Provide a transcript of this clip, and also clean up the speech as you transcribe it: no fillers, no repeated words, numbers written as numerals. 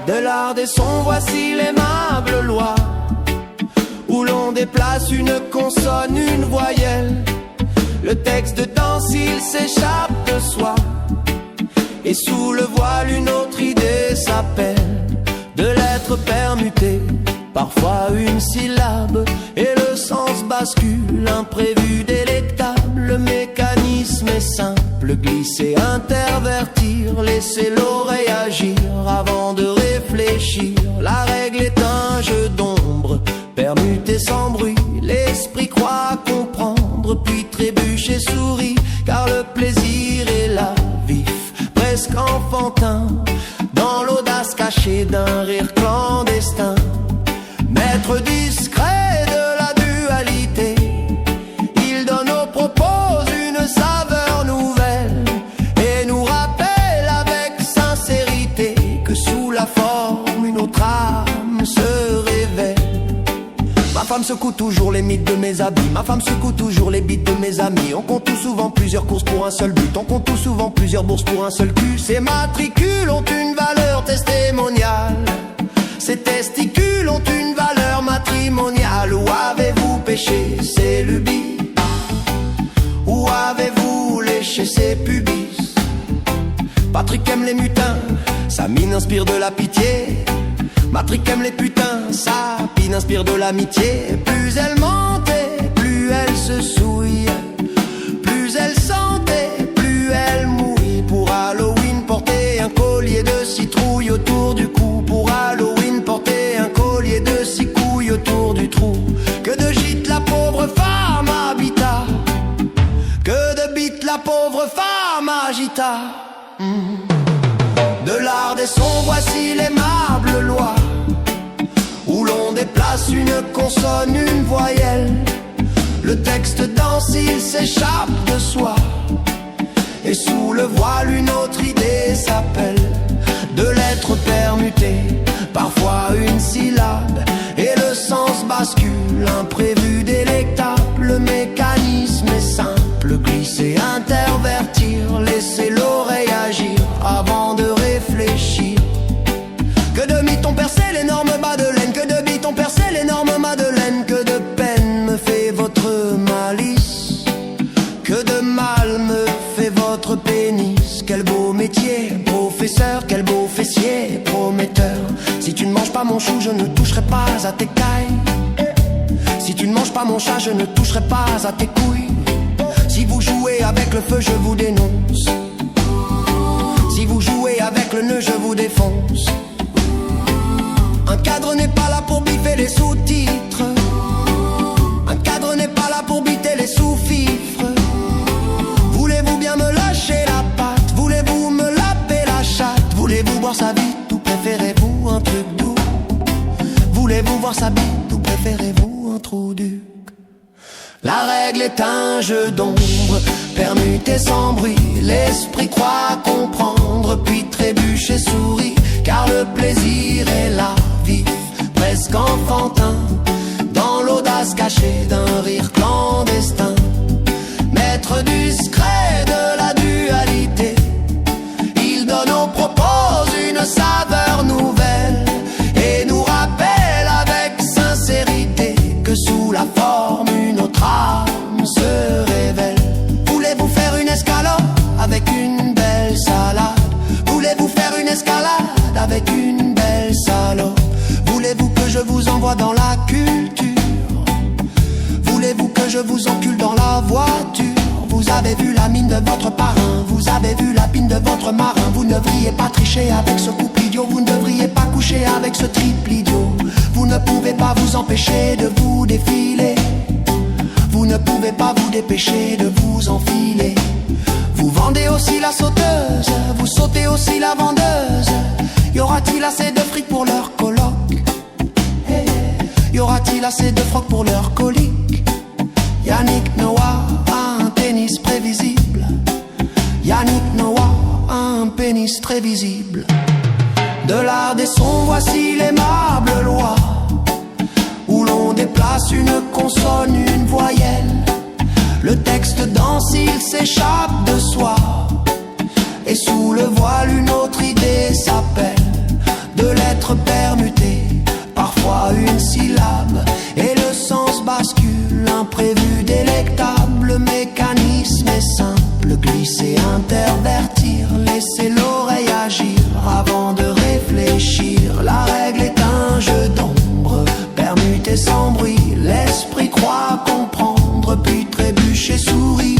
De l'art des sons, voici l'aimable loi, où l'on déplace une consonne, une voyelle. Le texte dedans, s'il s'échappe de soi, et sous le voile une autre idée s'appelle. De lettres permutées, parfois une syllabe, et le sens bascule, imprévu, délectable. Le mécanisme est simple, glisser, intervertir, laisser l'oreille agir avant de réfléchir. La règle est un jeu d'ombre, permuté sans bruit. L'esprit croit comprendre, puis trébuche et sourit, car le plaisir est là, vif, presque enfantin, dans l'audace cachée d'un rire clandestin. Maître discret de la dualité, il donne aux propos une saveur nouvelle et nous rappelle avec sincérité que sous la forme une autre âme se révèle. Ma femme secoue toujours les mythes de mes habits, ma femme secoue toujours les bites de mes amis. On compte tout souvent plusieurs courses pour un seul but, on compte tout souvent plusieurs bourses pour un seul cul. Ces matricules ont une valeur testimoniale, ces testicules ont une valeur matrimoniale. Où avez-vous pêché ces lubies? Où avez-vous léché ces pubis? Patrick aime les mutins, sa mine inspire de la pitié. Patrick aime les putains, sa pine inspire de l'amitié. Plus elle mentait, plus elle se souillait, plus elle sentait, plus elle mouille. Pour Halloween, porter un collier de citrouille autour du cou. Pour Halloween, porter un collier de six couilles autour du trou. Que de gîtes la pauvre femme habita, que de bites la pauvre femme agita. De l'art des sons, voici l'aimable loi, où l'on déplace une consonne, une voyelle. Le texte danse, il s'échappe de soi, et sous le voile une autre idée s'appelle. De lettres permutées, parfois une syllabe, et le sens bascule, imprévu, délectable. Le mécanisme est simple, glisser, intervertir, laisser l'oreille agir avant de réfléchir. Que de mythes ont percé l'énorme Madeleine, que de bites ont percé l'énorme Madeleine. Que de peine me fait votre malice, que de mal me fait votre pénis. Quel beau métier, professeur, quel beau fessier, prometteur. Si tu ne manges pas mon chou, je ne toucherai pas à tes cailles. Si tu ne manges pas mon chat, je ne toucherai pas à tes couilles. Si vous jouez avec le feu, je vous dénonce. Si vous jouez avec le nœud, je vous défonce. Un cadre n'est pas là pour biffer les sous-titres. Un cadre n'est pas là pour biter les sous-fifres. Voulez-vous bien me lâcher la patte? Voulez-vous me laper la chatte? Voulez-vous boire sa bite ou préférez-vous un truc doux? Voulez-vous voir sa bite ou préférez-vous un trou duc? La règle est un jeu d'ombre, permuté sans bruit. L'esprit croit comprendre, puis trébuche et sourit, car le plaisir est là, vif, presque enfantin, dans l'audace cachée d'un rire clandestin. Maître discret de la dualité, il donne aux propos une saveur nouvelle et nous rappelle avec sincérité que sous la forme une autre âme se révèle. Voulez-vous faire une escalade avec une belle salade? Voulez-vous faire une escalade avec une belle salope? Voulez-vous que je vous envoie dans la culture? Voulez-vous que je vous encule dans la voiture? Vous avez vu la mine de votre parrain, vous avez vu la pine de votre marin. Vous ne devriez pas tricher avec ce couple idiot, vous ne devriez pas coucher avec ce triple idiot. Vous ne pouvez pas vous empêcher de vous défiler, vous ne pouvez pas vous dépêcher de vous enfiler. Vous vendez aussi la sauteuse, vous sautez aussi la vendeuse. Y aura-t-il assez de fric pour leur coloc? Y aura-t-il assez de froc pour leur colique? Yannick Noah a un pénis prévisible. Yannick Noah a un pénis très visible. De l'art des sons, voici l'aimable loi, où l'on déplace une consonne, une voyelle. Le texte danse, il s'échappe de soi, et sous le voile une autre idée s'appelle. De lettres muter, parfois une syllabe, et le sens bascule, imprévu, délectable. Le mécanisme est simple, glisser, intervertir, laisser l'oreille agir avant de réfléchir. La règle est un jeu d'ombre, permuté sans bruit, l'esprit croit comprendre, puis trébuche et sourit.